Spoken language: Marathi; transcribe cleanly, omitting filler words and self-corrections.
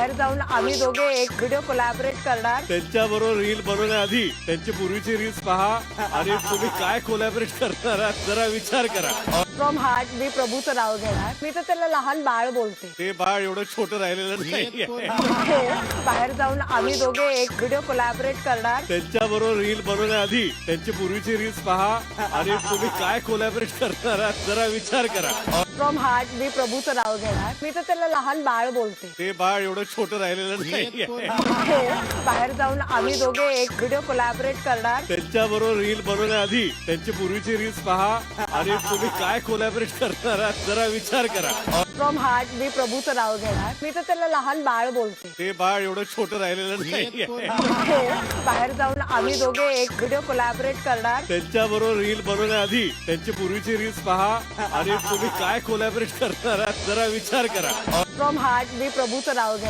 बाहेर जाऊन आम्ही दोघे एक व्हिडिओ कोलॅबरेट करणार. त्यांच्याबरोबर रील बनवण्याआधी त्यांची पूर्वीची रील्स पहा आणि तुम्ही काय कोलॅबरेट करणार आहात जरा विचार करा. फ्रॉम हार्ट मी प्रभूचं नाव घेणार. मी तर त्याला लहान बाळ बोलते. ते बाळ एवढं छोटं राहिलेलं नाही. बाहेर जाऊन आम्ही दोघे एक व्हिडिओ कोलॅबरेट करणार. त्यांच्याबरोबर रील बनवण्याआधी त्यांची पूर्वीची रील्स पहा आणि तुम्ही काय कोलॅबरेट करणार आहात जरा विचार करा. फ्रॉम हार्ट मी प्रभूचं नाव घेणार. मी तर त्याला लहान बाळ बोलते. ते बाळ एवढं छोटं राहिलेलं नाही. बाहेर जाऊन आम्ही दोघे एक व्हिडिओ कोलॅबरेट करणार. त्यांच्याबरोबर रील बनवण्याआधी त्यांची पूर्वीची रील्स पहा आणि तुम्ही काय कोलॅबरेट करणार आहात जरा विचार करा. फ्रॉम हार्ट मी प्रभूचं नाव घेणार. मी तर त्याला लहान बाळ बोलते. ते बाळ एवढं छोटं राहिलेलं नाही. बाहेर जाऊन आम्ही दोघे एक व्हिडिओ कोलॅबरेट करणार. त्यांच्याबरोबर रील बनवण्याआधी त्यांची पूर्वीची रील्स पहा आणि तुम्ही काय कोलॅबरेट करणार आहात जरा विचार करा. फ्रॉम हार्ट मी प्रभूचं नाव घेणार.